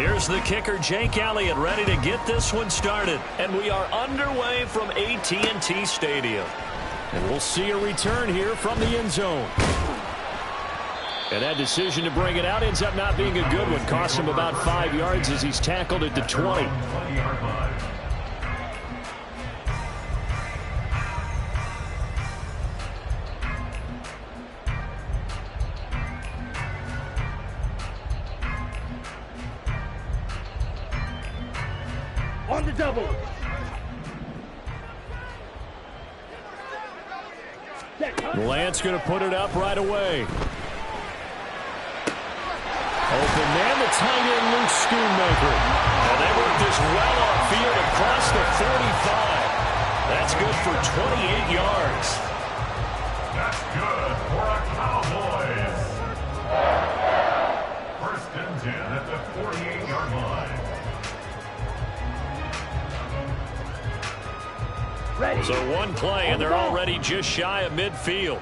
Here's the kicker, Jake Elliott, ready to get this one started. And we are underway from AT&T Stadium. And we'll see a return here from the end zone. And that decision to bring it out ends up not being a good one. Costs him about 5 yards as he's tackled at the 20. On the double. Lance going to put it up right away. Open man, the tight end, Luke Schoonmaker. And they work this well upfield across the 45. That's good for 28 yards. That's good for a Cowboys. First and 10 at the 48-yard line. Ready. So one play, and they're already just shy of midfield.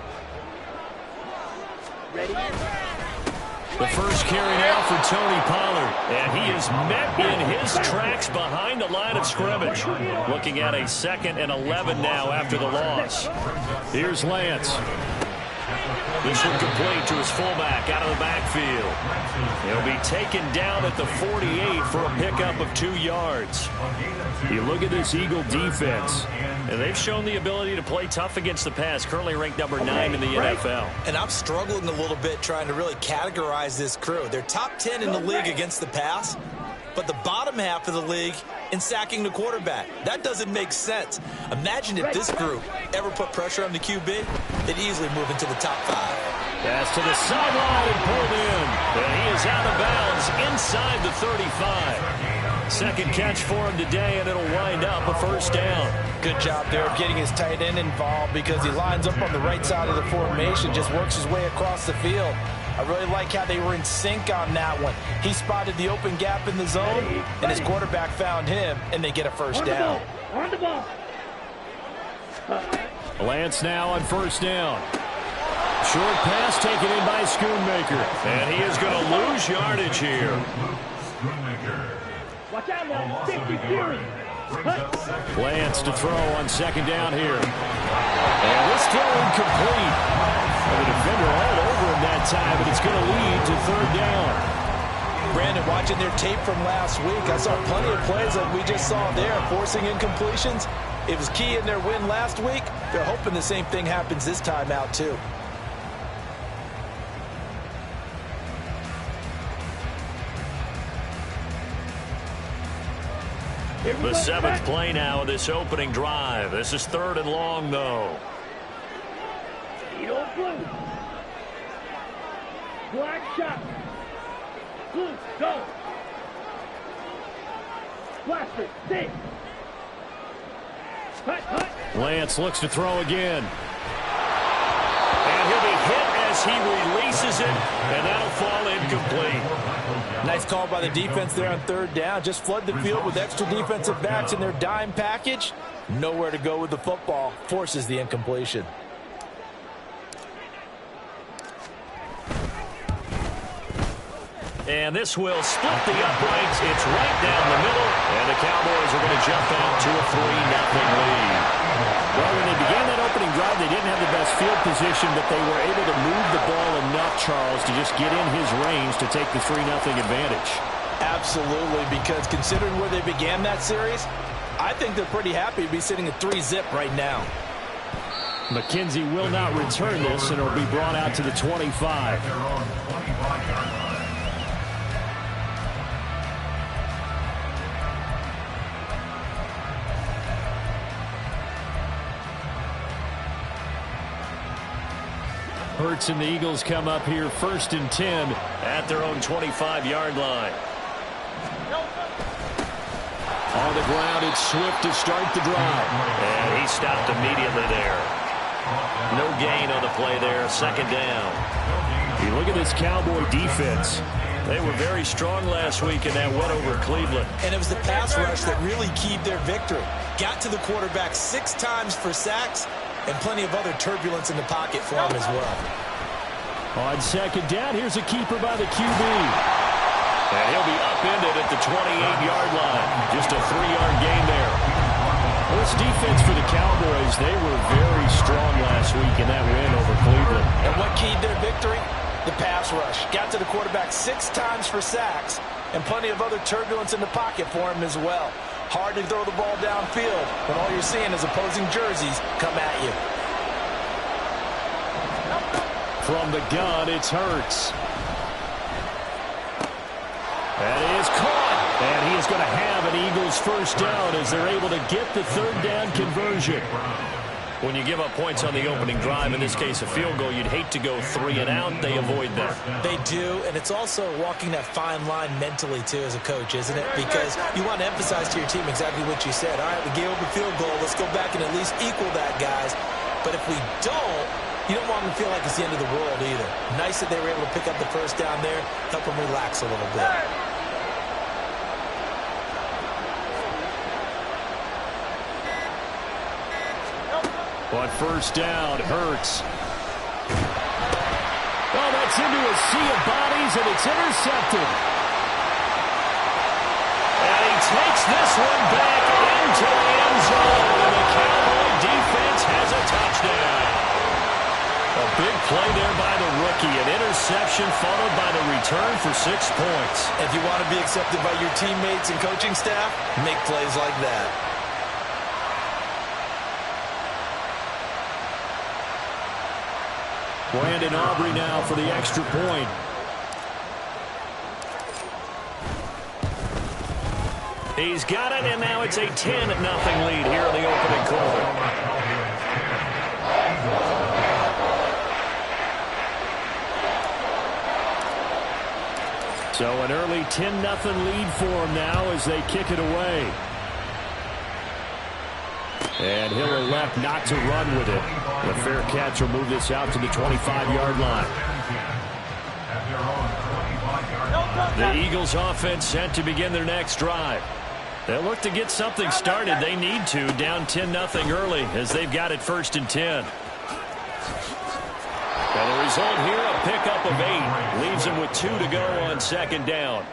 Ready. The first carry now for Tony Pollard. And he is met in his tracks behind the line of scrimmage. Looking at a 2nd and 11 now after the loss. Here's Lance. This one complete to his fullback out of the backfield. He'll be taken down at the 48 for a pickup of 2 yards. You look at this Eagle defense. And they've shown the ability to play tough against the pass, currently ranked number 9 in the NFL. And I'm struggling a little bit trying to really categorize this crew. They're top 10 in the league against the pass, but the bottom half of the league in sacking the quarterback. That doesn't make sense. Imagine if this group ever put pressure on the QB, they'd easily move into the top 5. Pass to the sideline and pulled in. And he is out of bounds inside the 35. Second catch for him today, and it'll wind up a first down. Good job there of getting his tight end involved because he lines up on the right side of the formation, just works his way across the field. I really like how they were in sync on that one. He spotted the open gap in the zone, and his quarterback found him, and they get a first down. On the ball. Lance now on first down. Short pass taken in by Schoonmaker. And he is going to lose yardage here. Watch out now. 50 Fury. Lance to throw on second down here. And this throw incomplete. And the defender all over him that time, but it's going to lead to third down. Brandon, watching their tape from last week, I saw plenty of plays like we just saw there, forcing incompletions. It was key in their win last week. They're hoping the same thing happens this time out, too. The 7th play now of this opening drive. This is 3rd and long, though. Blue. Black shot. Blue, go. Blaster, stay. Hut. Lance looks to throw again. And he'll be hit as he releases it, and that'll fall incomplete. Nice call by the defense there on third down. Just flood the field with extra defensive backs in their dime package. Nowhere to go with the football. Forces the incompletion. And this will split the uprights. It's right down the middle, and the Cowboys are going to jump out to a 3-0 lead. Well, when they began that opening drive, they didn't have the best field position, but they were able to move the ball enough, Charles, to just get in his range to take the 3-0 advantage. Absolutely, because considering where they began that series, I think they're pretty happy to be sitting at 3-zip right now. McKenzie will not return this, and it'll be brought out to the 25. Hurts and the Eagles come up here 1st and 10 at their own 25-yard line. On the ground, it's Swift to start the drive. And he stopped immediately there. No gain on the play there, 2nd down. You look at this Cowboy defense. They were very strong last week in that win over Cleveland. And it was the pass rush that really keyed their victory. Got to the quarterback 6 times for sacks, and plenty of other turbulence in the pocket for him as well. On second down, here's a keeper by the QB. And he'll be upended at the 28-yard line. Just a 3-yard gain there. Well, this defense for the Cowboys, they were very strong last week in that win over Cleveland. And what keyed their victory? The pass rush. Got to the quarterback 6 times for sacks, and plenty of other turbulence in the pocket for him as well. Hard to throw the ball downfield when all you're seeing is opposing jerseys come at you. From the gun, it's Hurts. That is caught. And he is going to have an Eagles first down as they're able to get the third down conversion. When you give up points on the opening drive, in this case a field goal, you'd hate to go 3 and out. They avoid that. They do, and it's also walking that fine line mentally, too, as a coach, isn't it? Because you want to emphasize to your team exactly what you said. All right, we gave up a field goal. Let's go back and at least equal that, guys. But if we don't, you don't want them to feel like it's the end of the world either. Nice that they were able to pick up the first down there, help them relax a little bit. But first down, Hurts. Oh, that's into a sea of bodies, and it's intercepted. And he takes this one back into the end zone. And the Cowboy defense has a touchdown. A big play there by the rookie. An interception followed by the return for 6 points. If you want to be accepted by your teammates and coaching staff, make plays like that. Brandon Aubrey now for the extra point. He's got it, and now it's a 10-0 lead here in the opening quarter. So an early 10-0 lead for him now as they kick it away. And he'll elect not to run with it. The fair catch will move this out to the 25-yard line. The Eagles offense set to begin their next drive. They'll look to get something started. They need to, down 10-0 early as they've got it 1st and 10. And the result here, a pickup of 8. Leaves them with 2 to go on 2nd down.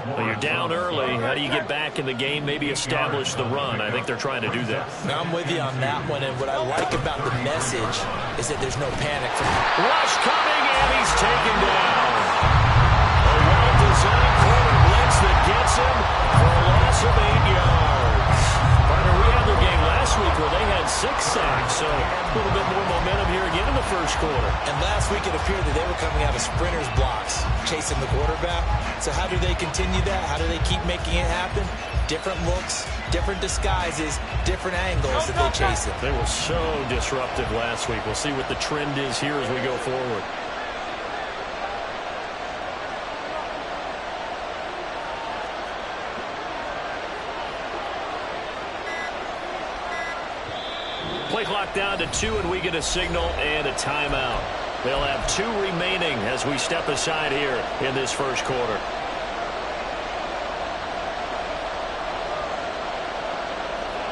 Well, you're down early. How do you get back in the game, maybe establish the run? I think they're trying to do that. Now, I'm with you on that one, and what I like about the message is that there's no panic. Rush coming, and he's taken down. A well-designed corner blitz that gets him for a loss of 8 yards. Part of the game last week where they had 6 sacks, so a little bit more momentum here again in the first quarter. And last week it appeared that they were coming out of sprinters blocks, chasing the quarterback. So how do they continue that? How do they keep making it happen? Different looks, different disguises, different angles that they chase it. They were so disruptive last week. We'll see what the trend is here as we go forward. Play clock down to 2, and we get a signal and a timeout. They'll have 2 remaining as we step aside here in this first quarter.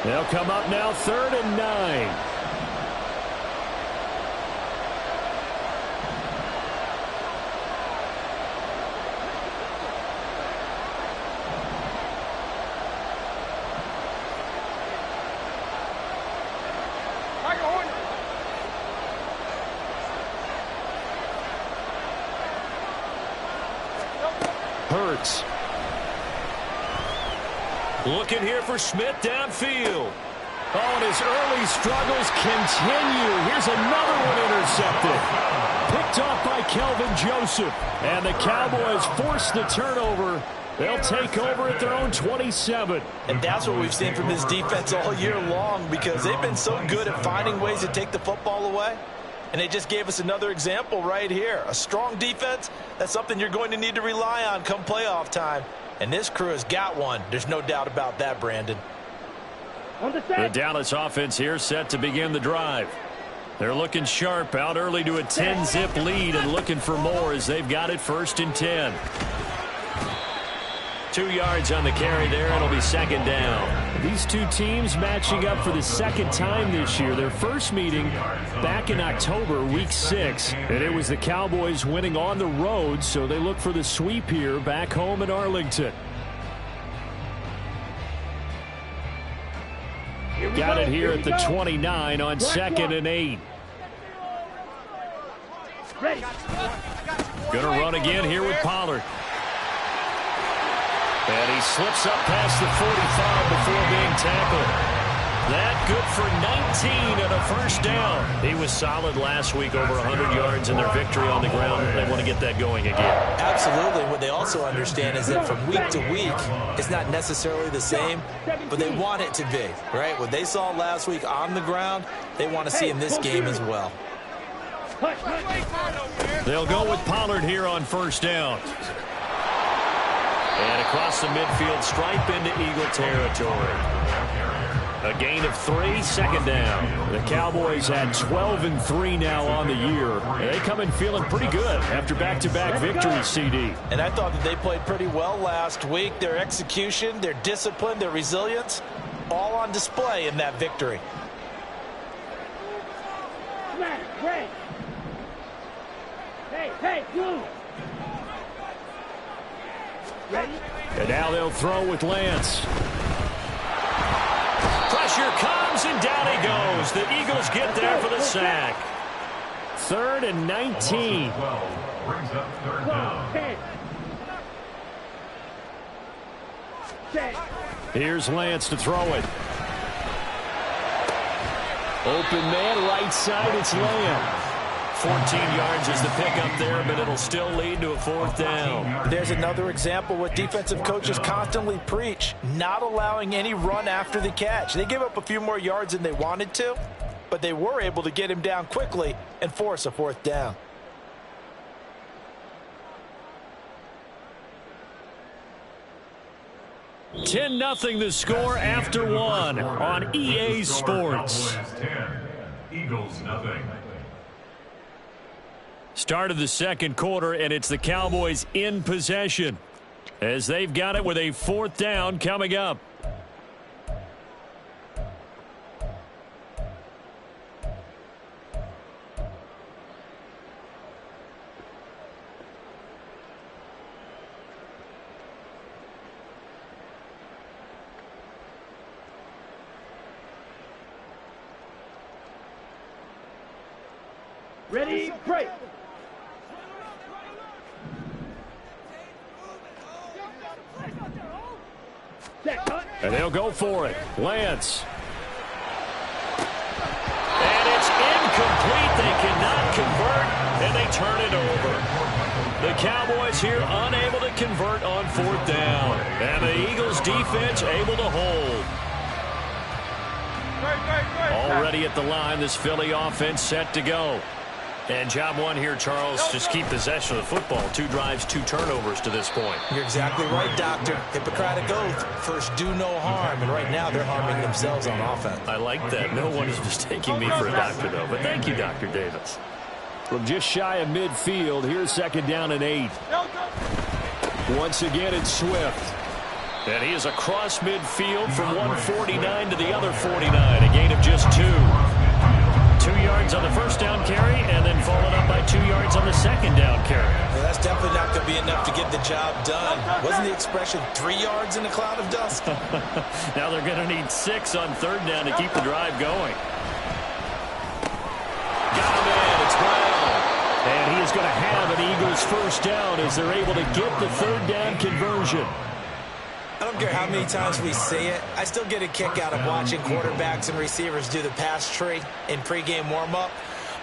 They'll come up now 3rd and 9. Hurts. Looking here for Smith downfield. Oh, and his early struggles continue. Here's another one intercepted. Picked off by Kelvin Joseph. And the Cowboys force the turnover. They'll take over at their own 27. And that's what we've seen from this defense all year long, because they've been so good at finding ways to take the football away. And they just gave us another example right here. A strong defense, that's something you're going to need to rely on come playoff time. And this crew has got one. There's no doubt about that, Brandon. The Dallas offense here set to begin the drive. They're looking sharp, out early to a 10-zip lead and looking for more as they've got it 1st and 10. 2 yards on the carry there. It'll be second down. These two teams matching up for the second time this year. Their first meeting back in October, week 6. And it was the Cowboys winning on the road, so they look for the sweep here back home in Arlington. Got it here at the 29 on 2nd and 8. Ready. Gonna run again here with Pollard. And he slips up past the 45 before being tackled. That good for 19 and a first down. He was solid last week, over 100 yards in their victory on the ground. They want to get that going again. Absolutely. What they also understand is that from week to week, it's not necessarily the same, but they want it to be, right? What they saw last week on the ground, they want to see in this game as well. They'll go with Pollard here on first down. And across the midfield stripe into Eagle territory. A gain of 3, second down. The Cowboys had 12-3 now on the year. They come in feeling pretty good after back-to-back victories, CD. And I thought that they played pretty well last week. Their execution, their discipline, their resilience, all on display in that victory. Hey, blue. Ready? And now they'll throw with Lance. Pressure comes, and down he goes. The Eagles get there for the sack. 3rd and 19. 12 brings up third down. 10. Here's Lance to throw it. Open man, right side, it's Lamb. 14 yards is the pickup there, but it'll still lead to a 4th down. There's another example what defensive coaches constantly preach, not allowing any run after the catch. They gave up a few more yards than they wanted to, but they were able to get him down quickly and force a 4th down. $10-0 the score after 1 on EA Sports. Cowboys 10, Eagles nothing. Start of the second quarter, and it's the Cowboys in possession as they've got it with a 4th down coming up. Ready, break. And they'll go for it. Lance. And it's incomplete. They cannot convert, and they turn it over. The Cowboys here unable to convert on 4th down. And the Eagles defense able to hold. Already at the line, this Philly offense set to go. And job 1 here, Charles, just keep possession of the football. 2 drives, 2 turnovers to this point. You're exactly right, Doctor. Hippocratic oath. First, do no harm. And right now, they're harming themselves on offense. I like that. No one is mistaking me for a doctor, though. But thank you, Dr. Davis. From just shy of midfield, here's 2nd down and 8. Once again, it's Swift. And he is across midfield from 149 to the other 49. A gain of just 2. 2 yards on the first down carry, and then followed up by 2 yards on the second down carry. Well, that's definitely not going to be enough to get the job done. Wasn't the expression 3 yards in a cloud of dust? Now they're going to need 6 on 3rd down to keep the drive going. Got him in. It's Brown. And he is going to have an Eagles first down as they're able to get the 3rd down conversion. I don't care how many times we say it, I still get a kick out of watching quarterbacks and receivers do the pass tree in pregame warm-up.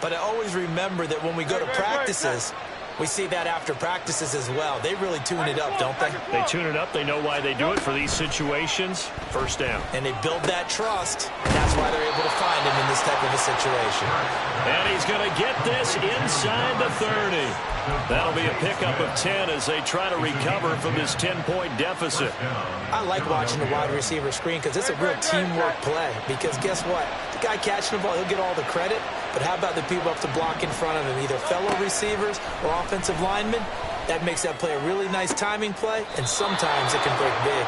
But I always remember that when we go to practices, we see that after practices as well. They really tune it up, don't they? They tune it up. They know why they do it for these situations. First down. And they build that trust, and that's why they're able to find him in this type of a situation. And he's going to get this inside the 30. That'll be a pickup of 10 as they try to recover from this 10-point deficit. I like watching the wide receiver screen because it's a real teamwork play. Because guess what? The guy catching the ball, he'll get all the credit. But how about the people up to block in front of him, either fellow receivers or offensive linemen? That makes that play a really nice timing play, and sometimes it can break big.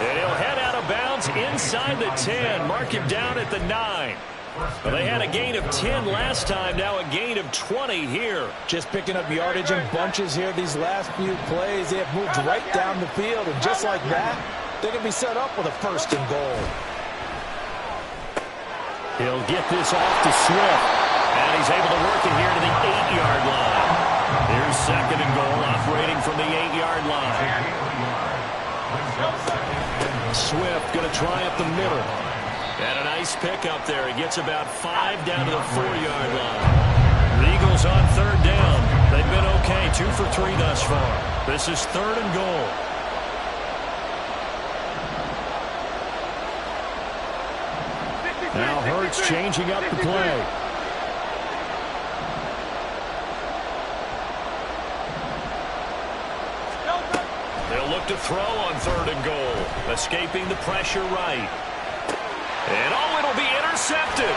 And he'll head out of bounds inside the 10. Mark him down at the 9. Well, they had a gain of 10 last time, now a gain of 20 here. Just picking up yardage in bunches here these last few plays. They have moved right down the field, and just like that, they're going to be set up with a 1st and goal. He'll get this off to Swift, and he's able to work it here to the 8-yard line. Here's 2nd and goal, operating from the 8-yard line. Swift going to try up the middle. And a nice pick up there. He gets about 5 down to the 4-yard line. The Eagles on 3rd down. They've been okay, 2 for 3 thus far. This is 3rd and goal. Now Hurts changing up the play. They'll look to throw on 3rd and goal. Escaping the pressure right. And it'll be intercepted.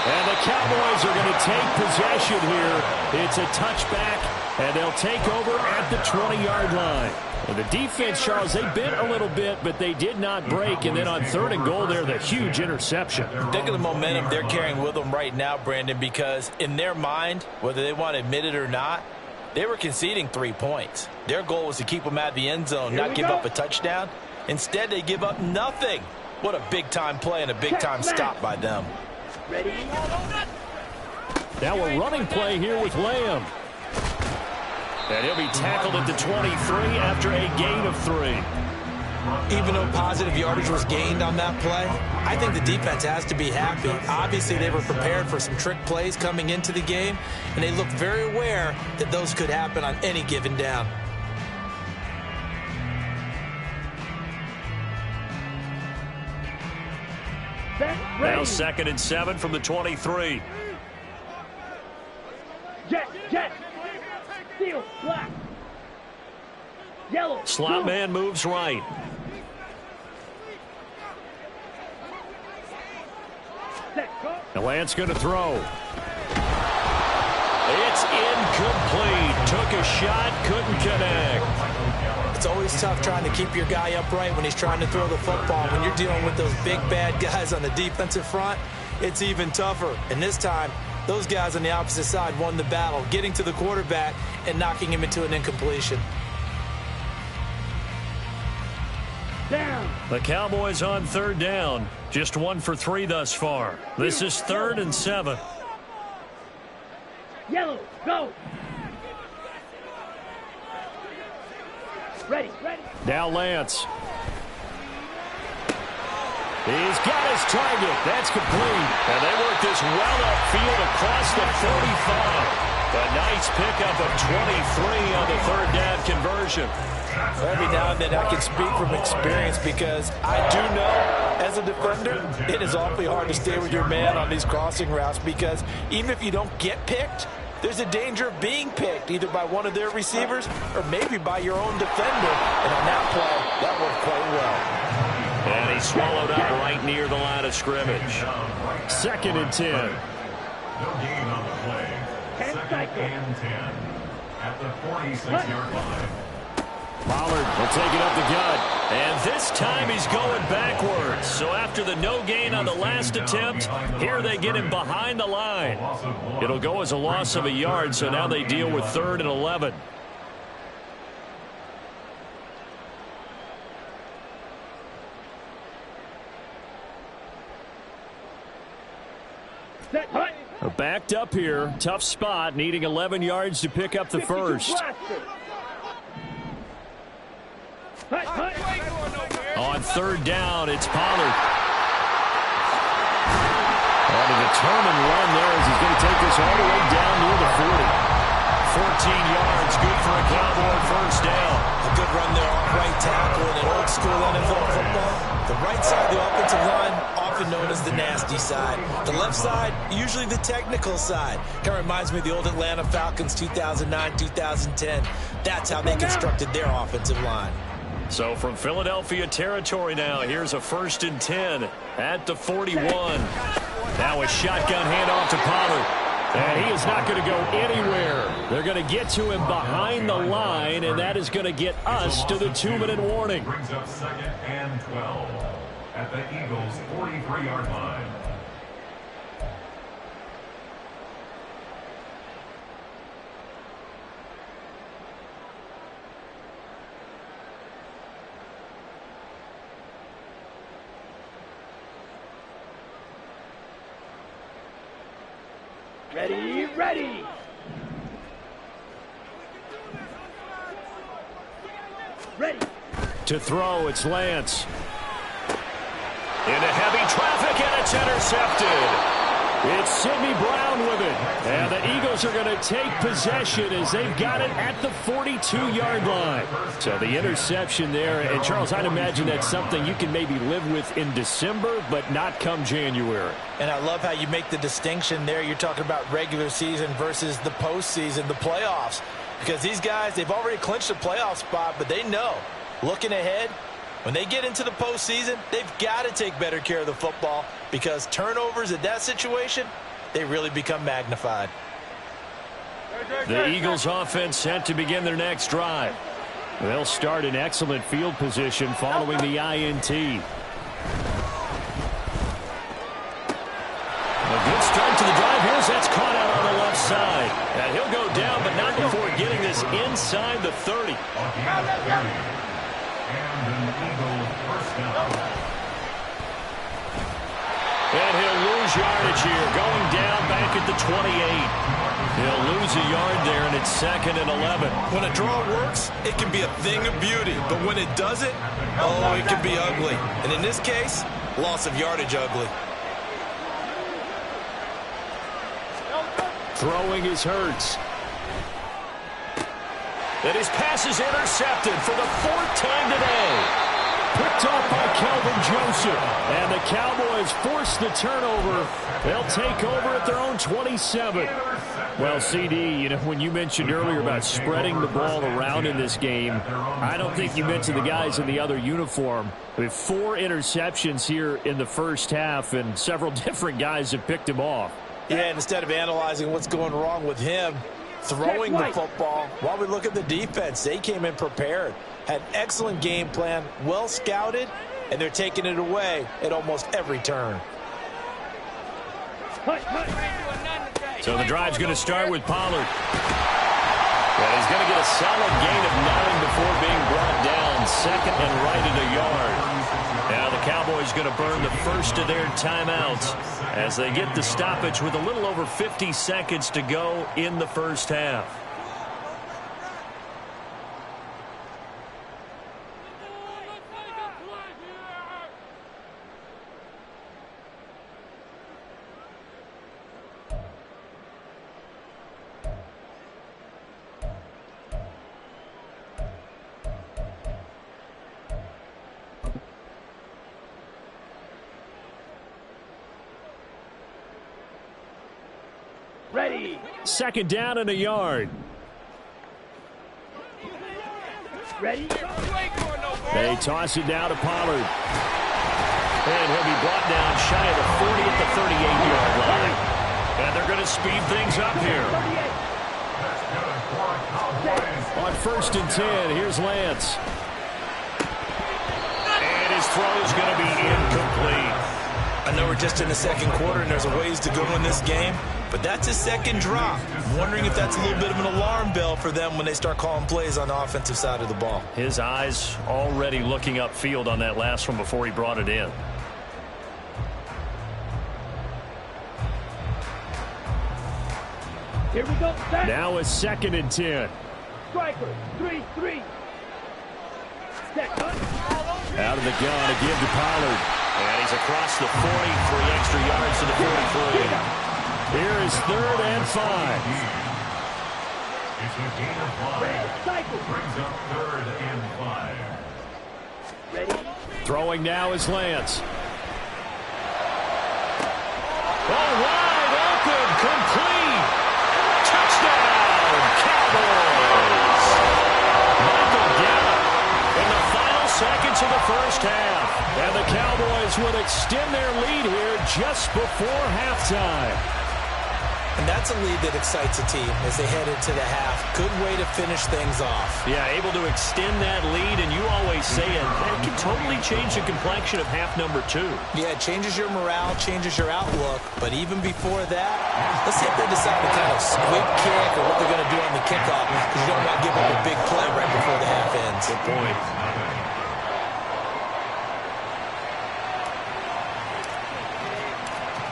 And the Cowboys are going to take possession here. It's a touchback, and they'll take over at the 20-yard line. And the defense, Charles, they bit a little bit, but they did not break. And then on 3rd and goal there, the huge interception. Think of the momentum they're carrying with them right now, Brandon, because in their mind, whether they want to admit it or not, they were conceding 3 points. Their goal was to keep them out of the end zone, not give up a touchdown. Instead, they give up nothing. What a big-time play and a big-time stop by them. Ready? Now a running play here with Lamb. And he'll be tackled at the 23 after a gain of 3. Even though positive yardage was gained on that play, I think the defense has to be happy. Obviously, they were prepared for some trick plays coming into the game, and they looked very aware that those could happen on any given down. Now 2nd and 7 from the 23. Jet. Steel. Black. Yellow. Slot blue. man moves right. Now Lance going to throw. It's incomplete. Took a shot, couldn't connect. It's always tough trying to keep your guy upright when he's trying to throw the football. When you're dealing with those big, bad guys on the defensive front, it's even tougher. And this time, those guys on the opposite side won the battle, getting to the quarterback and knocking him into an incompletion. Down. The Cowboys on 3rd down. Just 1 for 3 thus far. This is 3rd and 7. Yellow. Go. Ready. Now Lance. He's got his target. That's complete. And they work this well upfield across the 45. A nice pickup of 23 on the 3rd down conversion. Every now and then I can speak from experience because I do know as a defender it is awfully hard to stay with your man on these crossing routes because even if you don't get picked, there's a danger of being picked either by one of their receivers or maybe by your own defender. And on that play, that worked quite well. And he swallowed up right near the line of scrimmage. 2nd and 10. No gain on the play. 2nd and 10 at the 46-yard line. Pollard will take it up the gut. And this time he's going backwards. So after the no gain on the last attempt, here they get him behind the line. It'll go as a loss of a yard, so now they deal with 3rd and 11. Backed up here. Tough spot, needing 11 yards to pick up the first. On 3rd down, it's Pollard. And a determined run there as he's going to take this all the way down near the 40. 14 yards, good for a Cowboy 1st down. A good run there off right tackle in an old school NFL football. The right side of the offensive line, often known as the nasty side. The left side, usually the technical side. Kind of reminds me of the old Atlanta Falcons 2009, 2010. That's how they constructed their offensive line. So from Philadelphia territory now, here's a 1st and 10 at the 41. Now a shotgun handoff to Pollard. And he is not going to go anywhere. They're going to get to him behind the line, and that is going to get us to the 2-minute warning. Brings up 2nd and 12 at the Eagles' 43-yard line. Ready, ready. Ready. To throw, it's Lance. Into heavy traffic, and it's intercepted. It's Sidney Brown with it. And the Eagles are going to take possession as they've got it at the 42-yard line. So the interception there. And, Charles, I'd imagine that's something you can maybe live with in December, but not come January. And I love how you make the distinction there. You're talking about regular season versus the postseason, the playoffs. Because these guys, they've already clinched a playoff spot, but they know, looking ahead, when they get into the postseason, they've got to take better care of the football because turnovers at that situation, they really become magnified. The Eagles offense set to begin their next drive. They'll start in excellent field position following the INT. A good start to the drive. Here's that's caught out on the left side. And he'll go down, but not before getting this inside the 30. And he'll lose yardage here, going down back at the 28. He'll lose a yard there, and it's 2nd and 11. When a draw works, it can be a thing of beauty. But when it doesn't, oh, it can be ugly. And in this case, loss of yardage ugly. Throwing is Hurts. And his pass is intercepted for the 4th time today. Picked off by Kelvin Joseph. And the Cowboys force the turnover. They'll take over at their own 27. Well, CD, you know, when you mentioned earlier about spreading the ball around in this game, I don't think you mentioned the guys in the other uniform. We have 4 interceptions here in the first half, and several different guys have picked him off. Yeah, and instead of analyzing what's going wrong with him, throwing the football, while we look at the defense, they came in prepared. Had an excellent game plan, well scouted, and they're taking it away at almost every turn. So the drive's going to start with Pollard. And he's going to get a solid gain of 9 before being brought down. 2nd and right at a yard. Now the Cowboys going to burn the first of their timeouts as they get the stoppage with a little over 50 seconds to go in the first half. Ready. 2nd down and a yard. Ready. They toss it down to Pollard. And he'll be brought down shy of the 40 at the 38-yard line. And they're going to speed things up here. On 1st and 10, here's Lance. And his throw is going to be incomplete. I know we're just in the 2nd quarter and there's a ways to go in this game, but that's his 2nd drop. I'm wondering if that's a little bit of an alarm bell for them when they start calling plays on the offensive side of the ball. His eyes already looking upfield on that last one before he brought it in. Here we go. Set. Now it's 2nd and 10. Striker. 3-3. Set. Cut. Out of the gun again to Pollard. And he's across the 40, 3 extra yards to the 43. Here is 3rd and 5. It's a gain of 5. Cycle. Brings up 3rd and 5. Ready. Throwing now is Lance. Oh, wide open, complete. Touchdown, Cowboys. Michael Gallup in the final just before halftime. And that's a lead that excites a team as they head into the half. Good way to finish things off. Yeah, able to extend that lead, and you always say it. That can totally change the complexion of half number 2. Yeah, it changes your morale, changes your outlook. But even before that, let's see if they decide to kind of squib kick or what they're going to do on the kickoff, because you don't want to give up a big play right before the half ends. Good point.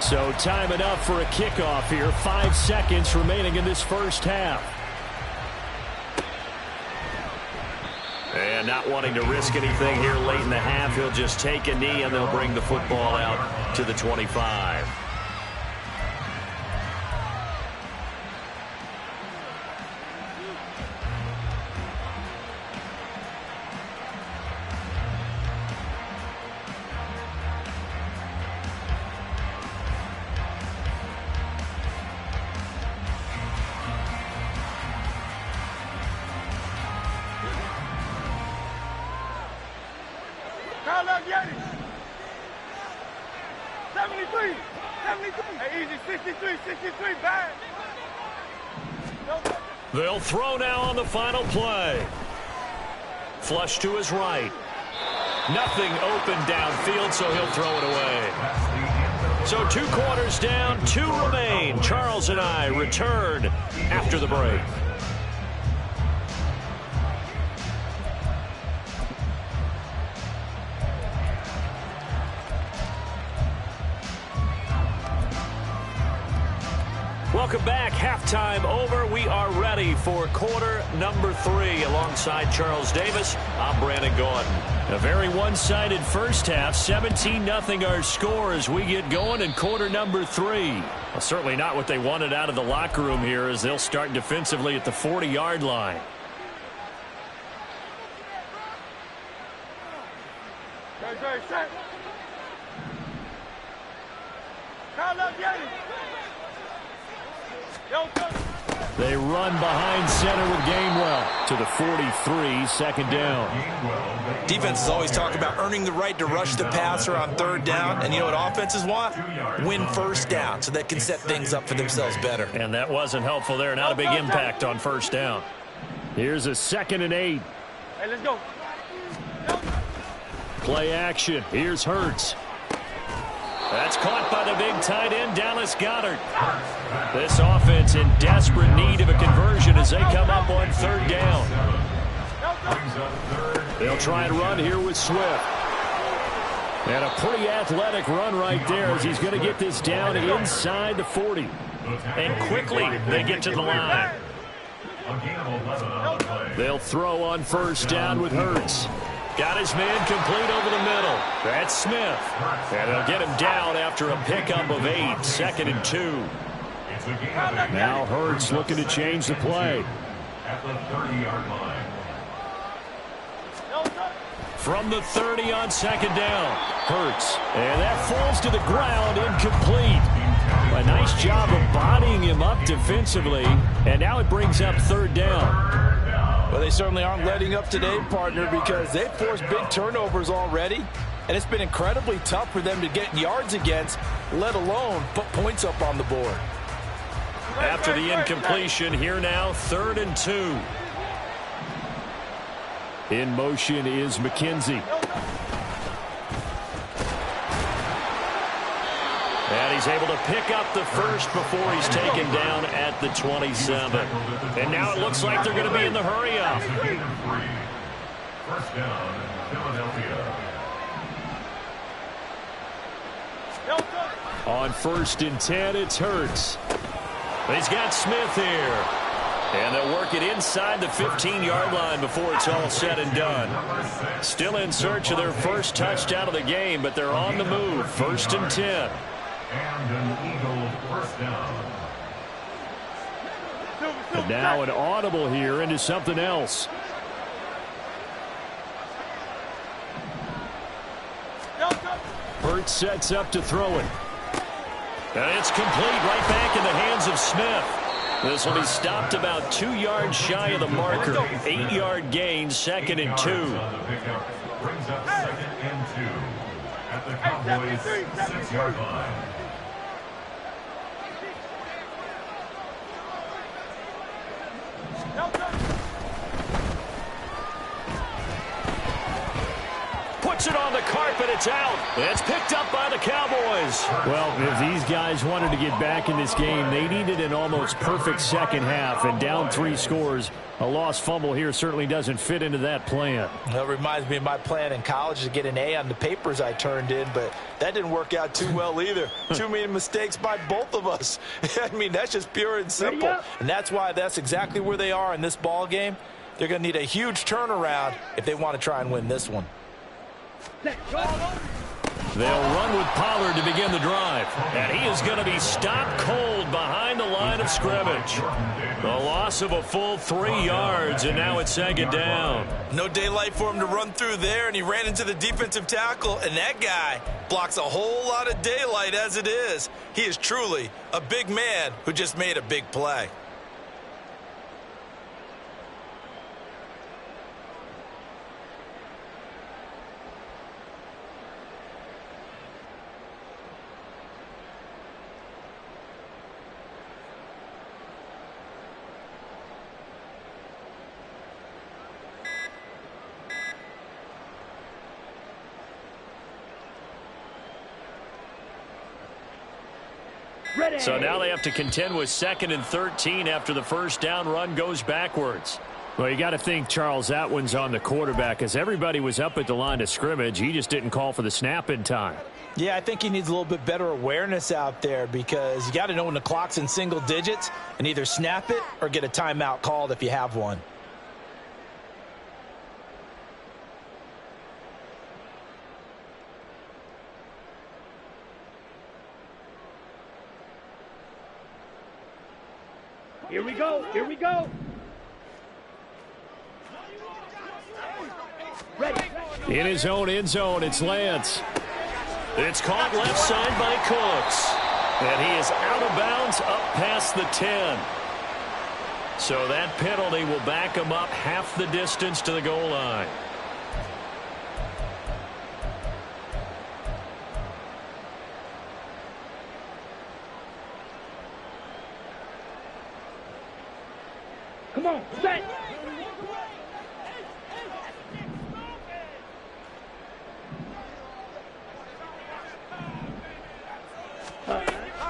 So time enough for a kickoff here. 5 seconds remaining in this first half. And not wanting to risk anything here late in the half, he'll just take a knee and they'll bring the football out to the 25. Kyle Yeti. 73. 73. Hey, easy. 63. 63. Bad. They'll throw now on the final play. Flush to his right. Nothing open downfield, so he'll throw it away. So 2 quarters down, 2 remain. Charles and I return after the break. Welcome back. Halftime over. We are ready for quarter number 3. Alongside Charles Davis, I'm Brandon Gordon. A very one-sided first half. 17-0 our score as we get going in quarter number 3. Well, certainly not what they wanted out of the locker room here as they'll start defensively at the 40-yard line. Very set. Kyle Yeti. They run behind center with Gainwell to the 43, second down. Defenses always talk about earning the right to rush the passer on 3rd down. And you know what offenses want? Win first down so they can set things up for themselves better. And that wasn't helpful there. Not a big impact on first down. Here's a 2nd and 8. Hey, let's go. Play action. Here's Hurts. That's caught by the big tight end, Dallas Goedert. This offense in desperate need of a conversion as they come up on 3rd down. They'll try and run here with Swift. And a pretty athletic run right there as he's going to get this down inside the 40. And quickly they get to the line. They'll throw on 1st down with Hurts. Got his man complete over the middle. That's Smith. And they'll get him down after a pickup of 8. 2nd and 2. Now Hurts looking to change the play. At the 30-yard line. From the 30 on 2nd down. Hurts. And that falls to the ground, incomplete. A nice job of bodying him up defensively. And now it brings up 3rd down. Well, they certainly aren't letting up today, partner, because they've forced big turnovers already. And it's been incredibly tough for them to get yards against, let alone put points up on the board. After the incompletion, here now, 3rd and 2. In motion is McKenzie. And he's able to pick up the first before he's taken down at the 27. And now it looks like they're going to be in the hurry-up. 1st down, Philadelphia. On 1st and 10, it's Hurts. He's got Smith here. And they'll work it inside the 15-yard line before it's all said and done. Still in search of their first touchdown of the game, but they're on the move. 1st and 10. And an Eagle 1st down. And now an audible here into something else. Hurts sets up to throw it. And it's complete right back in the hands of Smith. This will be stopped about 2 yards shy of the marker. 8-yard gain, 2nd and 2. Brings up 2nd and 2 at the Cowboys' 6-yard line. Puts it on the carpet. It's out. It's picked up by the Cowboys. Well, if these guys wanted to get back in this game, they needed an almost perfect second half, and down 3 scores. A lost fumble here certainly doesn't fit into that plan. That reminds me of my plan in college to get an A on the papers I turned in, but that didn't work out too well either. Too many mistakes by both of us. I mean, that's just pure and simple. And that's why that's exactly where they are in this ball game. They're going to need a huge turnaround if they want to try and win this one. They'll run with Pollard to begin the drive. And he is going to be stopped cold behind the line of scrimmage. The loss of a full 3 yards, and now it's second down. No daylight for him to run through there, and he ran into the defensive tackle, and that guy blocks a whole lot of daylight as it is. He is truly a big man who just made a big play. So now they have to contend with 2nd and 13 after the first down run goes backwards. Well, you got to think, Charles, that one's on the quarterback, as everybody was up at the line of scrimmage. He just didn't call for the snap in time. Yeah, I think he needs a little bit better awareness out there, because you got to know when the clock's in single digits and either snap it or get a timeout called if you have one. Here we go. Here we go. Ready. In his own end zone, it's Lance. It's caught left side by Cooks. And he is out of bounds up past the 10. So that penalty will back him up half the distance to the goal line. Come on, set.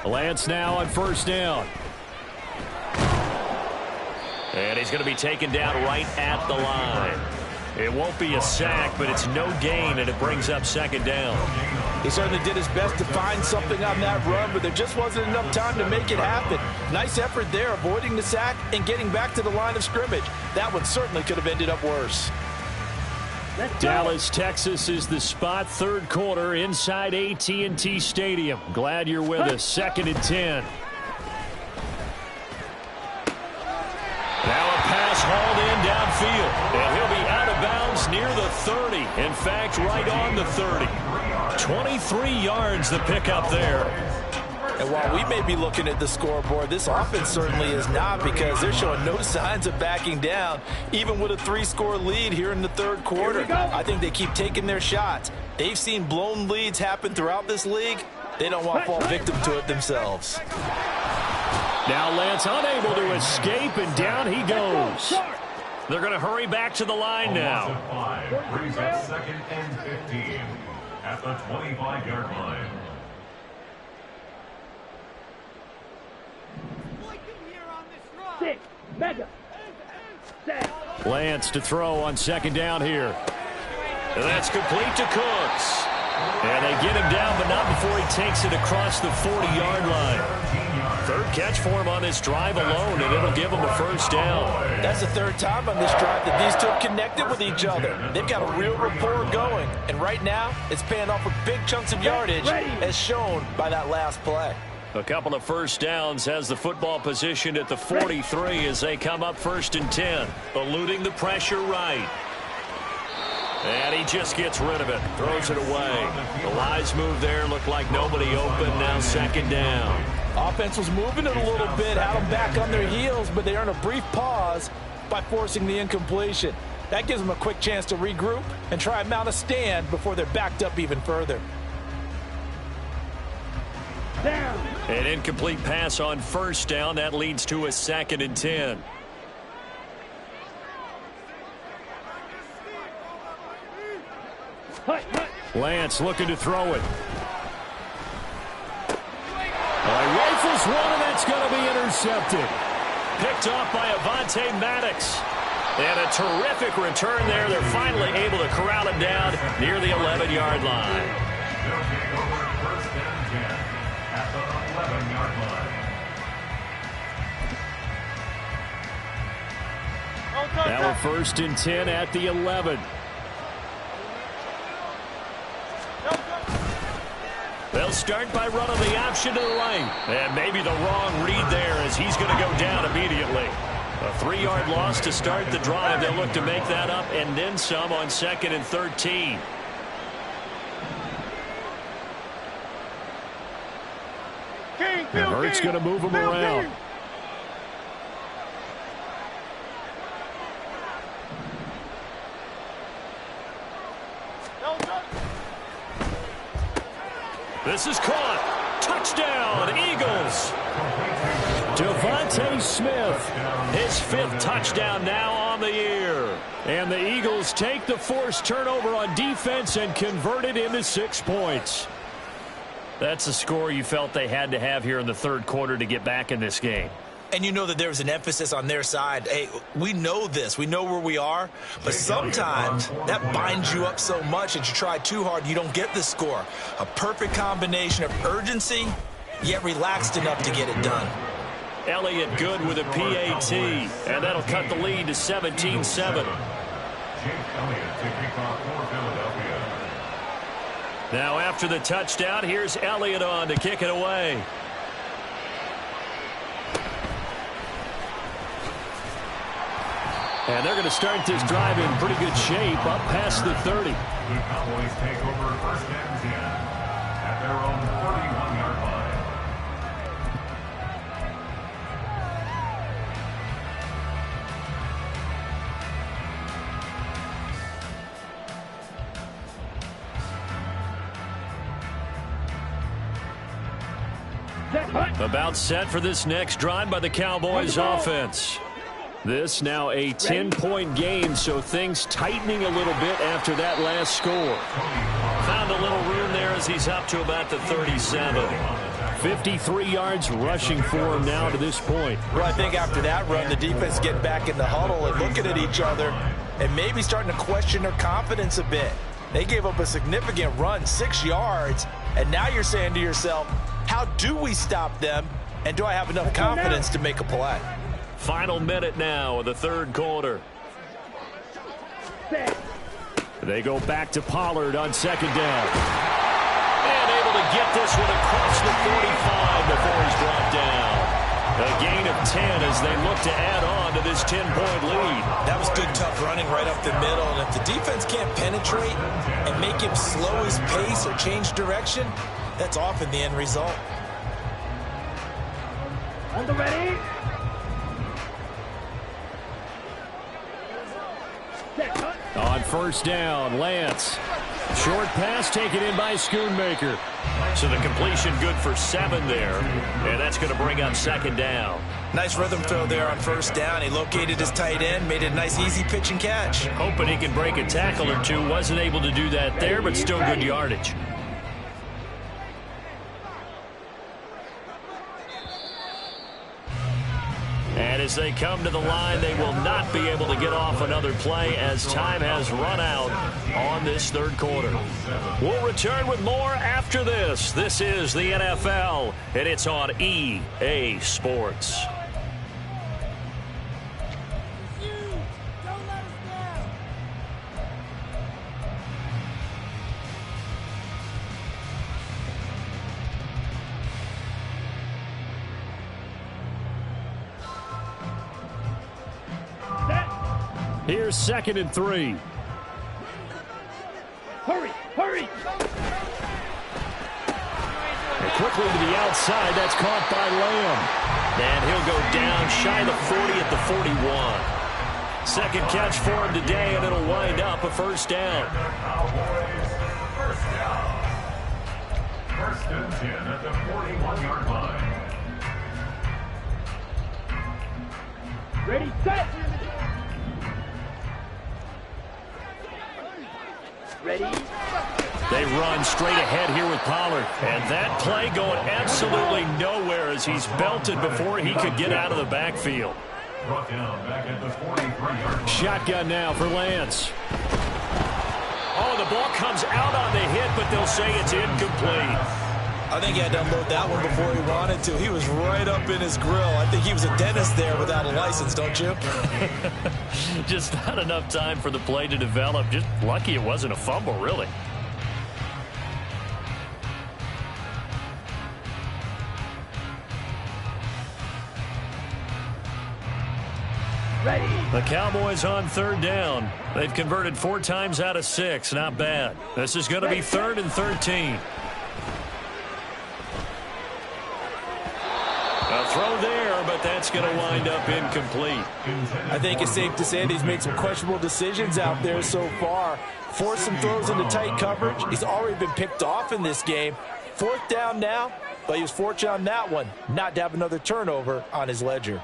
Lance now on first down. And he's going to be taken down right at the line. It won't be a sack, but it's no gain, and it brings up second down. He certainly did his best to find something on that run, but there just wasn't enough time to make it happen. Nice effort there, avoiding the sack and getting back to the line of scrimmage. That one certainly could have ended up worse. Dallas, Texas is the spot, 3rd quarter inside AT&T Stadium. Glad you're with us. 2nd and 10. Now a pass hauled in downfield, and he'll be out of bounds near the 30. In fact, right on the 30. 23 yards the pickup there. And while we may be looking at the scoreboard, this offense certainly is not, because they're showing no signs of backing down, even with a 3-score lead here in the 3rd quarter. I think they keep taking their shots. They've seen blown leads happen throughout this league. They don't want to fall victim to it themselves. Now Lance unable to escape, and down he goes. They're going to hurry back to the line now. Brings up 2nd and 15 at the 25-yard line. Six. Mega. Set. Lance to throw on 2nd down here. And that's complete to Cooks. And they get him down, but not before he takes it across the 40-yard line. 3rd catch for him on this drive alone, and it'll give him a first down. That's the 3rd time on this drive that these two have connected with each other. They've got a real rapport going, and right now it's paying off with big chunks of yardage, as shown by that last play. A couple of first downs, has the football positioned at the 43 as they come up 1st and 10. Eluding the pressure right. And he just gets rid of it. Throws it away. The wise move there. Looked like nobody open. Now 2nd down. Offense was moving it a little bit, had them back on their heels, but they earn a brief pause by forcing the incompletion. That gives them a quick chance to regroup and try and mount a stand before they're backed up even further. Down. An incomplete pass on 1st down. That leads to a 2nd and 10. Lance looking to throw it. He rifles one, and that's going to be intercepted. Picked off by Avonte Maddox. And a terrific return there. They're finally able to corral him down near the 11-yard line. They'll take over first and 10 at the 11-yard line. Now we're first and 10 at the 11. They'll start by running the option to the lane. And maybe the wrong read there as he's going to go down immediately. A 3-yard loss to start the drive. They'll look to make that up and then some on 2nd and 13. And Hurts going to move him around. This is caught. Touchdown, Eagles. Devontae Smith, his 5th touchdown now on the year. And the Eagles take the forced turnover on defense and convert it into 6 points. That's a score you felt they had to have here in the 3rd quarter to get back in this game. And you know that there was an emphasis on their side. Hey, we know this. We know where we are. But sometimes that binds you up so much that you try too hard, you don't get the score. A perfect combination of urgency, yet relaxed enough to get it done. Elliott good with a PAT. And that'll cut the lead to 17-7. Jake Elliott to kick off for Philadelphia. Now after the touchdown, here's Elliott on to kick it away. And they're going to start this drive in pretty good shape up past the 30. The Cowboys take over first and 10 at their own 31-yard line. About set for this next drive by the Cowboys offense. This now a 10-point game, so things tightening a little bit after that last score. Found a little room there as he's up to about the 37. 53 yards rushing for him now to this point. Well, I think after that run, the defense is getting back in the huddle and looking at each other and maybe starting to question their confidence a bit. They gave up a significant run, 6 yards, and now you're saying to yourself, how do we stop them, and do I have enough confidence to make a play? Final minute now of the 3rd quarter. They go back to Pollard on 2nd down. And able to get this one across the 45 before he's brought down. A gain of 10 as they look to add on to this 10-point lead. That was good, tough running right up the middle. And if the defense can't penetrate and make him slow his pace or change direction, that's often the end result. On the ready. On 1st down, Lance. Short pass taken in by Schoonmaker. So the completion good for 7 there. And that's going to bring up 2nd down. Nice rhythm throw there on 1st down. He located his tight end, made it a nice easy pitch and catch. Hoping he can break a tackle or two. Wasn't able to do that there, but still good yardage. And as they come to the line, they will not be able to get off another play as time has run out on this 3rd quarter. We'll return with more after this. This is the NFL, and it's on EA Sports. Here's 2nd and 3. Hurry, hurry. And quickly to the outside, that's caught by Lamb. And he'll go down shy of the 40 at the 41. 2nd catch for him today, and it'll wind up a 1st down. First and 10 at the 41-yard line. Ready, set. Ready. They run straight ahead here with Pollard. And that play going absolutely nowhere as he's belted before he could get out of the backfield. Brought down back at the 43-yard line. Shotgun now for Lance. Oh, the ball comes out on the hit, but they'll say it's incomplete. I think he had to unload that one before he wanted to. He was right up in his grill. I think he was a dentist there without a license, don't you? Just not enough time for the play to develop. Just lucky it wasn't a fumble, really. The Cowboys on third down. They've converted 4 times out of 6. Not bad. This is going to be 3rd and 13. A throw there, but that's going to wind up incomplete. I think it's safe to say that he's made some questionable decisions out there so far. Forced some throws into tight coverage. He's already been picked off in this game. 4th down now, but he was fortunate on that one not to have another turnover on his ledger.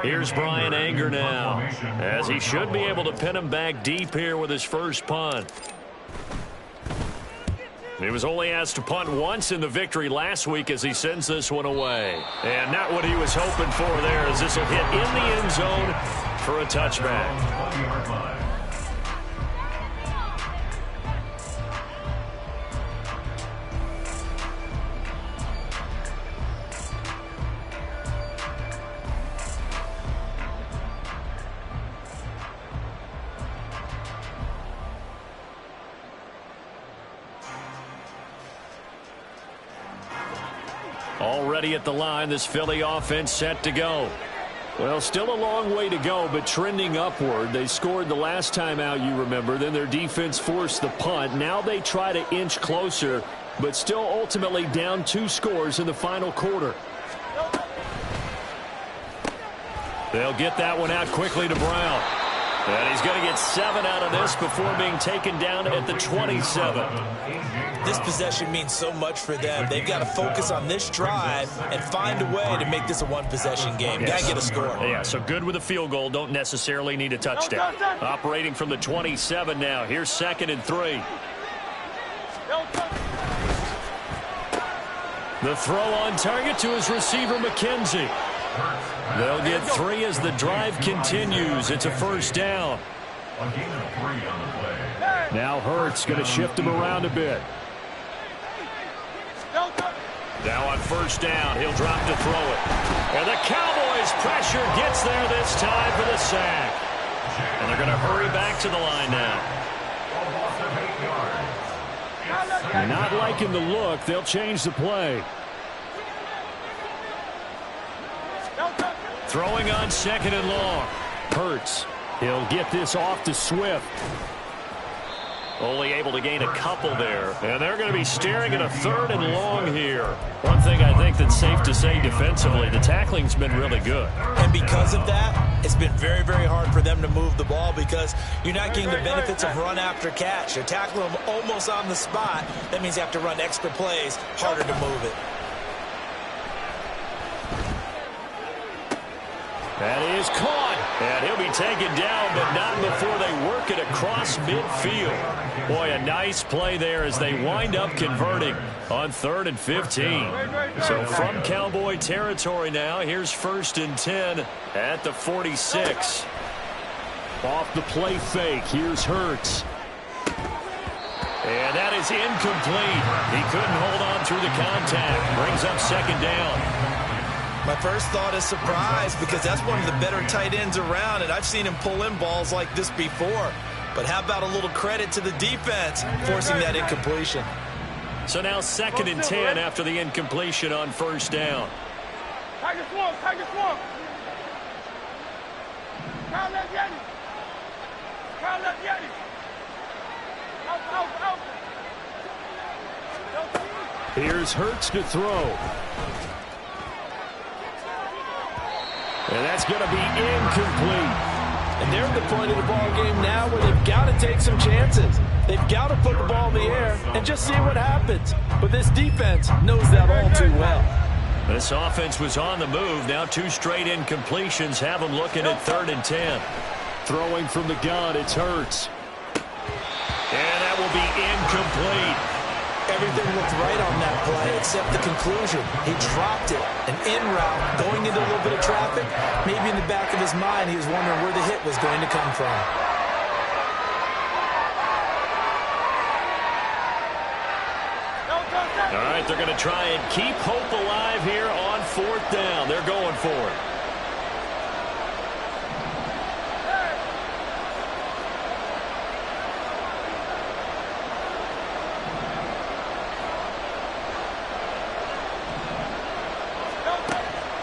Here's Bryan Anger now, as he should be able to pin him back deep here with his first punt. He was only asked to punt once in the victory last week as he sends this one away. And not what he was hoping for there, as this will hit in the end zone for a touchback. Already at the line, this Philly offense set to go. Well, still a long way to go, but trending upward. They scored the last time out, you remember. Then their defense forced the punt. Now they try to inch closer, but still ultimately down 2 scores in the final quarter. They'll get that one out quickly to Brown. And he's going to get 7 out of this before being taken down at the 27. This possession means so much for them. They've got to focus on this drive and find a way to make this a one-possession game. Got to get a score. Yeah, so good with a field goal. Don't necessarily need a touchdown. Operating from the 27 now. Here's 2nd and 3. The throw on target to his receiver, McKenzie. They'll get 3 as the drive continues. It's a first down. Now Hurts going to shift him around a bit. Now on first down, he'll drop to throw it. And the Cowboys' pressure gets there this time for the sack. And they're going to hurry back to the line now. Not liking the look. They'll change the play. Throwing on 2nd and long. Hurts. He'll get this off to Swift. Only able to gain a couple there. And they're going to be staring at a 3rd and long here. One thing I think that's safe to say defensively, the tackling's been really good. And because of that, it's been very, very hard for them to move the ball because you're not getting the benefits of run after catch. You're tackling them almost on the spot. That means you have to run extra plays, harder to move it. That is caught. And he'll be taken down, but not before they work it across midfield. Boy, a nice play there as they wind up converting on 3rd and 15. So from Cowboy territory now, here's 1st and 10 at the 46. Off the play fake, here's Hurts. And that is incomplete. He couldn't hold on through the contact. Brings up 2nd down. My first thought is surprise because that's one of the better tight ends around, and I've seen him pull in balls like this before. But how about a little credit to the defense forcing that incompletion? So now 2nd and 10 after the incompletion on first down. Tiger swamp, Tiger swamp. Kyle left Yeti. Kyle left Yeti. Out. Here's Hurts to throw. And that's going to be incomplete. And they're at the point of the ball game now where they've got to take some chances. They've got to put the ball in the air and just see what happens. But this defense knows that all too well. This offense was on the move. Now 2 straight incompletions have them looking at 3rd and 10. Throwing from the gun, it's Hurts. And that will be complete. Everything looked right on that play except the conclusion. He dropped it, an in route, going into a little bit of traffic. Maybe in the back of his mind, he was wondering where the hit was going to come from. All right, they're going to try and keep hope alive here on 4th down. They're going for it.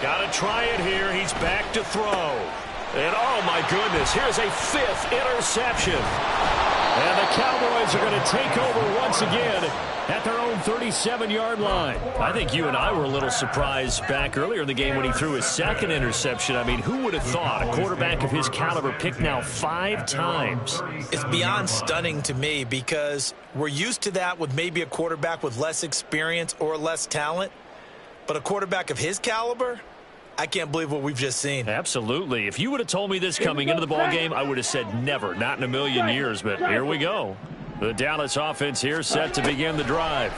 Got to try it here. He's back to throw. And, oh, my goodness, here's a 5th interception. And the Cowboys are going to take over once again at their own 37-yard line. I think you and I were a little surprised back earlier in the game when he threw his 2nd interception. I mean, who would have thought a quarterback of his caliber picked now 5 times? It's beyond stunning to me because we're used to that with maybe a quarterback with less experience or less talent. But a quarterback of his caliber, I can't believe what we've just seen. Absolutely. If you would have told me this coming into the ball game, I would have said never, not in a million years. But here we go. The Dallas offense here set to begin the drive.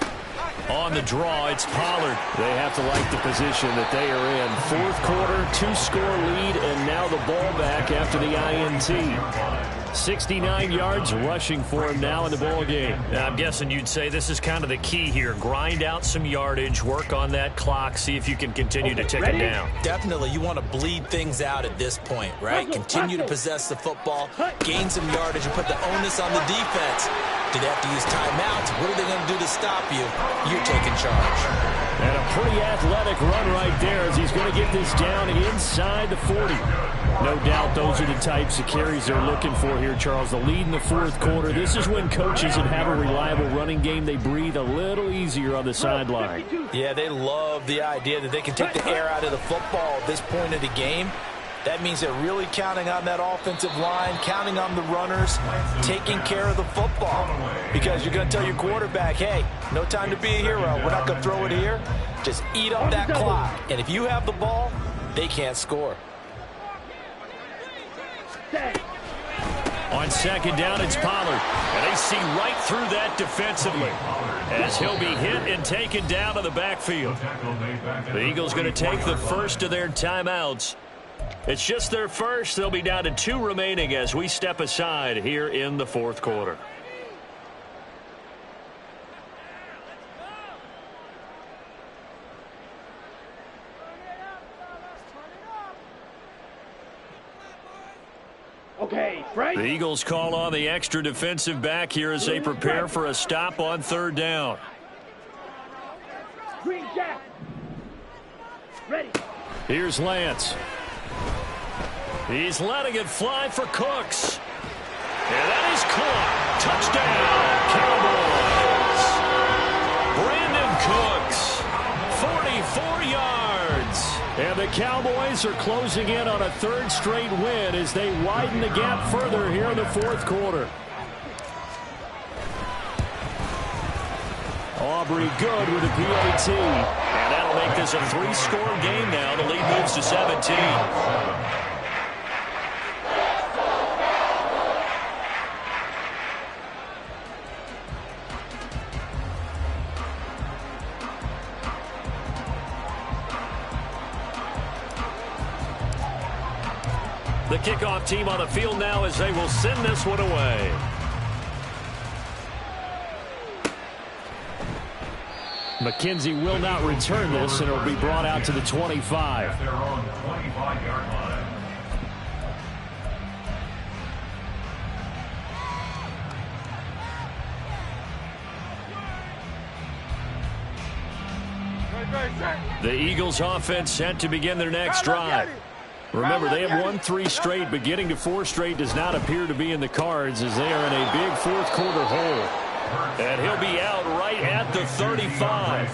On the draw, it's Pollard. They have to like the position that they are in. 4th quarter, 2-score lead, and now the ball back after the INT. 69 yards rushing for him now in the ball game. Now, I'm guessing you'd say this is kind of the key here. Grind out some yardage, work on that clock, see if you can continue to tick it down. Definitely, you want to bleed things out at this point, right? Continue to possess the football, gain some yardage, and put the onus on the defense. Do they have to use timeouts? What are they going to do to stop you? You're taking charge. And a pretty athletic run right there as he's going to get this down inside the 40. No doubt those are the types of carries they're looking for here, Charles. The lead in the 4th quarter. This is when coaches that have a reliable running game, they breathe a little easier on the sideline. Yeah, they love the idea that they can take the air out of the football at this point of the game. That means they're really counting on that offensive line, counting on the runners, taking care of the football. Because you're going to tell your quarterback, hey, no time to be a hero. We're not going to throw it here. Just eat up that clock. And if you have the ball, they can't score. On 2nd down, it's Pollard. And they see right through that defensively as he'll be hit and taken down to the backfield. The Eagles going to take the first of their timeouts. It's just their first. They'll be down to 2 remaining as we step aside here in the 4th quarter. Okay, right. The Eagles call on the extra defensive back here as they prepare for a stop on 3rd down. Green Jack. Ready. Here's Lance. He's letting it fly for Cooks. And that is caught. Touchdown, Cowboys. Brandon Cooks, 44 yards. And the Cowboys are closing in on a 3rd straight win as they widen the gap further here in the 4th quarter. Aubrey good with a PAT. And that'll make this a 3-score game now. The lead moves to 17. The kickoff team on the field now as they will send this one away. McKenzie will not return this, and it'll be brought out to the 25. They're on the 25-yard line. The Eagles offense set to begin their next drive. Remember, they have won 3 straight, but getting to 4 straight does not appear to be in the cards as they are in a big 4th quarter hole. And he'll be out right at the 35.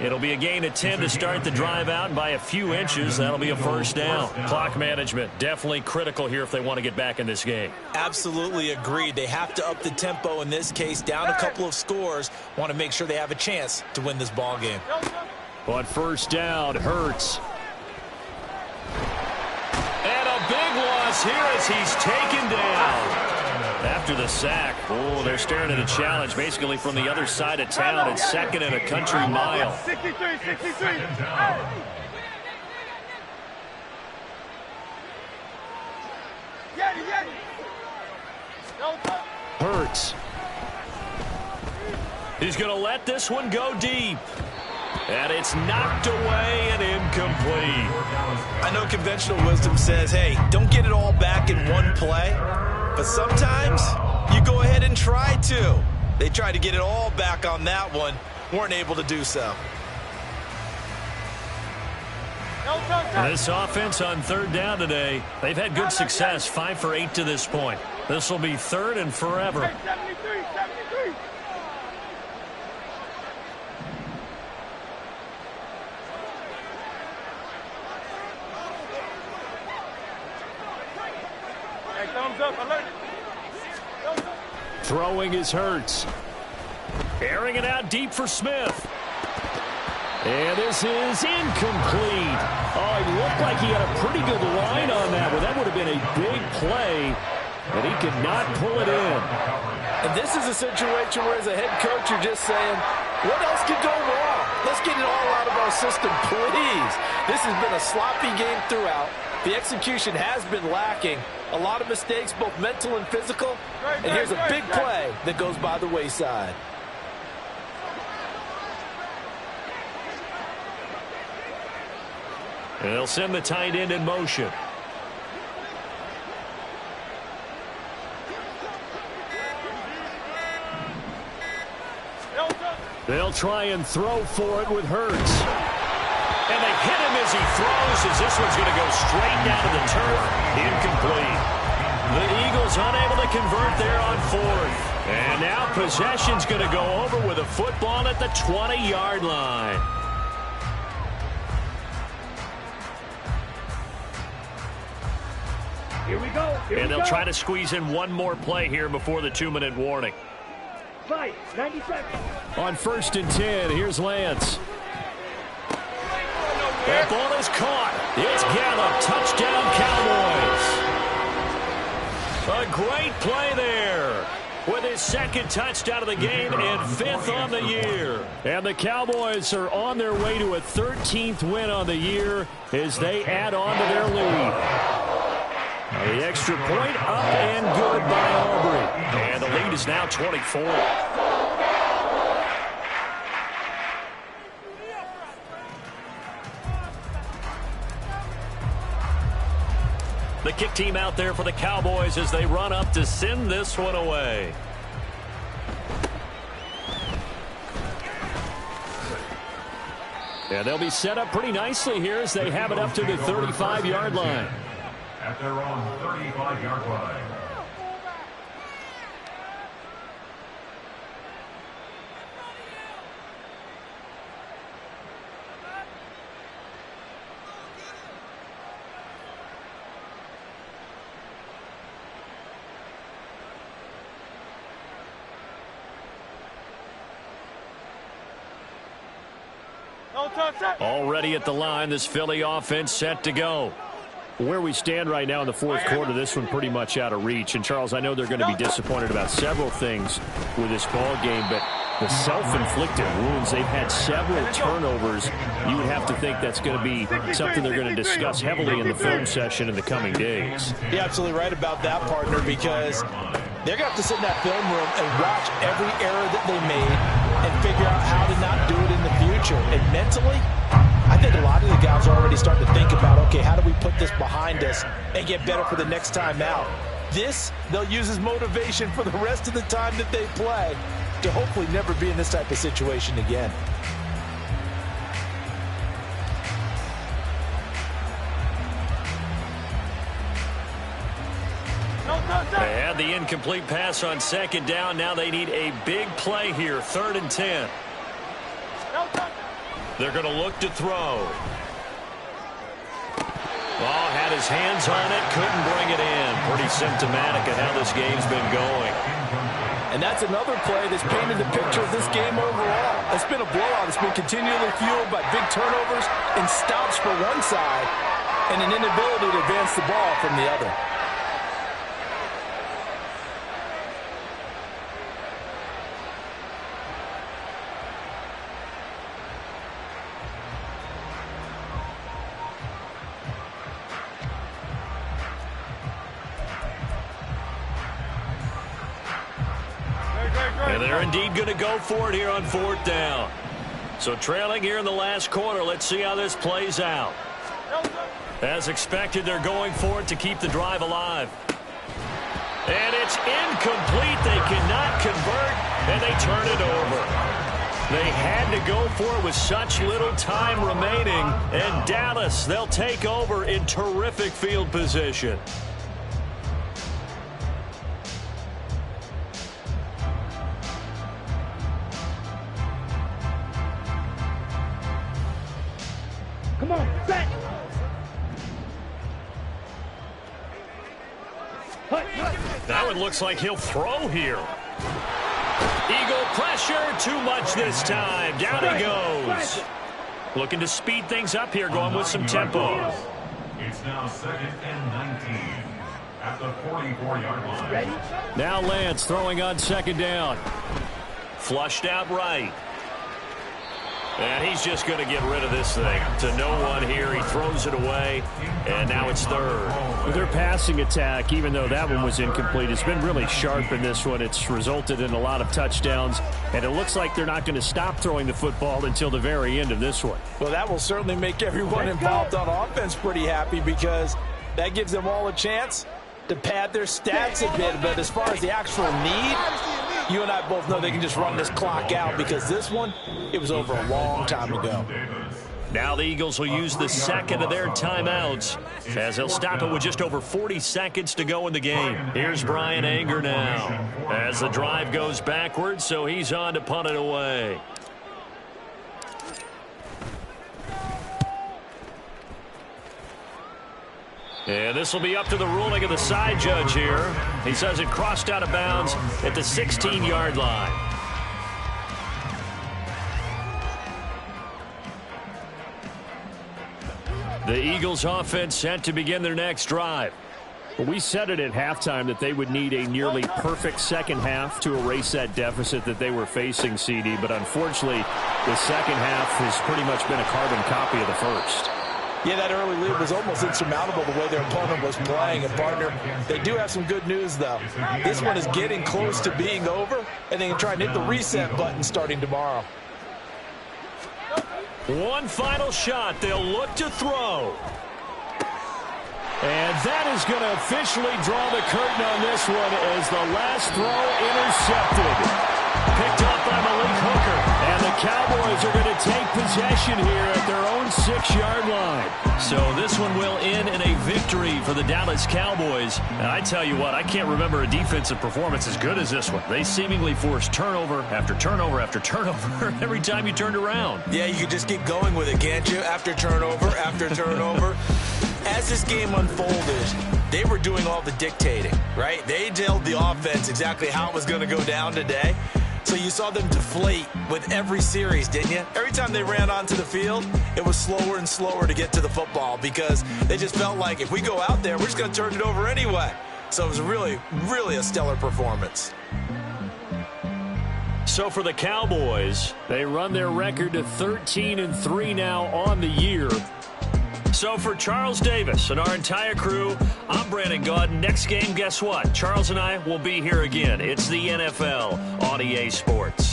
It'll be a gain of 10 to start the drive out, and by a few inches, that'll be a 1st down. Clock management, definitely critical here if they want to get back in this game. Absolutely agreed. They have to up the tempo in this case, down a couple of scores. Want to make sure they have a chance to win this ball game. But 1st down, Hurts. And a big loss here as he's taken down. After the sack, oh, they're staring at a challenge basically from the other side of town. It's second and a country mile. 63, 63. Hurts. He's going to let this one go deep. And it's knocked away and incomplete. I know conventional wisdom says, hey, don't get it all back in one play. But sometimes you go ahead and try to. They tried to get it all back on that one. Weren't able to do so. This offense on third down today, they've had good success, 5 for 8 to this point. This will be third and forever. 73, 73. Hey, thumbs up, alert. Throwing is Hurts. Airing it out deep for Smith. And this is incomplete. Oh, it looked like he had a pretty good line on that one. That would have been a big play, but he could not pull it in. And this is a situation where as a head coach you're just saying, what else could go wrong? Let's get it all out of our system, please. This has been a sloppy game throughout. The execution has been lacking. A lot of mistakes, both mental and physical. And here's a big play that goes by the wayside. And they'll send the tight end in motion. They'll try and throw for it with Hurts. And they hit him as he throws, as this one's going to go straight down to the turf. Incomplete. The Eagles unable to convert there on fourth. And now possession's going to go over with a football at the 20-yard line. Here we go. And they'll try to squeeze in one more play here before the 2-minute warning. 90 seconds. On 1st and 10, here's Lance. That ball is caught. It's Gallup. Touchdown, Cowboys. A great play there with his second touchdown of the game and 5th on the year. And the Cowboys are on their way to a 13th win on the year as they add on to their lead. The extra point up and good by Aubrey. And the lead is now 24. The kick team out there for the Cowboys as they run up to send this one away. And they'll be set up pretty nicely here as they have it up to the 35-yard line. At their own 35-yard line. Already at the line, this Philly offense set to go. Where we stand right now in the fourth quarter, this one pretty much out of reach. And, Charles, I know they're going to be disappointed about several things with this ball game, but the self-inflicted wounds, they've had several turnovers. You would have to think that's going to be something they're going to discuss heavily in the film session in the coming days. You're absolutely right about that, partner, because they're going to have to sit in that film room and watch every error that they made and figure out how to not do it in the future. And mentally, I think a lot of the guys are already starting to think about, okay, how do we put this behind us and get better for the next time out? This, they'll use as motivation for the rest of the time that they play to hopefully never be in this type of situation again. They had the incomplete pass on second down. Now they need a big play here, 3rd and 10. They're going to look to throw. Oh, had his hands on it, couldn't bring it in. Pretty symptomatic of how this game's been going. And that's another play that's painted the picture of this game overall. It's been a blowout. It's been continually fueled by big turnovers and stops for one side and an inability to advance the ball from the other. And they're indeed going to go for it here on 4th down. So trailing here in the last quarter. Let's see how this plays out. As expected, they're going for it to keep the drive alive. And it's incomplete. They cannot convert, and they turn it over. They had to go for it with such little time remaining. And Dallas, they'll take over in terrific field position. Come on, set. That one looks like he'll throw here. Eagle pressure, too much this time. Down he goes. Looking to speed things up here, going with some tempo. It's now 2nd and 19 at the 44-yard line. Now Lance throwing on 2nd down. Flushed out right. And he's just going to get rid of this thing. To no one here. He throws it away, and now it's 3rd. Their passing attack, even though that one was incomplete, has been really sharp in this one. It's resulted in a lot of touchdowns, and it looks like they're not going to stop throwing the football until the very end of this one. Well, that will certainly make everyone involved on offense pretty happy, because that gives them all a chance to pad their stats a bit. But as far as the actual need, you and I both know they can just run this clock out, because this one, it was over a long time ago. Now the Eagles will use the 2nd of their timeouts, as they'll stop it with just over 40 seconds to go in the game. Here's Brian Anger now, as the drive goes backwards, so he's on to punt it away. And this will be up to the ruling of the side judge here. He says it crossed out of bounds at the 16-yard line. The Eagles offense set to begin their next drive. Well, we said it at halftime that they would need a nearly perfect second half to erase that deficit that they were facing, CD. But unfortunately, the second half has pretty much been a carbon copy of the first. Yeah, that early lead was almost insurmountable the way their opponent was playing. And, partner, they do have some good news, though. This one is getting close to being over, and they can try and hit the reset button starting tomorrow. One final shot. They'll look to throw. And that is going to officially draw the curtain on this one, as the last throw intercepted. Picked up by Malik Hooker. And the Cowboys are going to take possession here at their own 6-yard line. So this one will end in a victory for the Dallas Cowboys. And I tell you what, I can't remember a defensive performance as good as this one. They seemingly forced turnover after turnover after turnover every time you turned around. Yeah, you could just keep going with it, can't you? After turnover, after turnover. As this game unfolded, they were doing all the dictating, right? They told the offense exactly how it was going to go down today. So you saw them deflate with every series, didn't you? Every time they ran onto the field, it was slower and slower to get to the football, because they just felt like if we go out there, we're just going to turn it over anyway. So it was really, really a stellar performance. So for the Cowboys, they run their record to 13-3 now on the year. So for Charles Davis and our entire crew, I'm Brandon Gaudin. Next game, guess what? Charles and I will be here again. It's the NFL on EA Sports.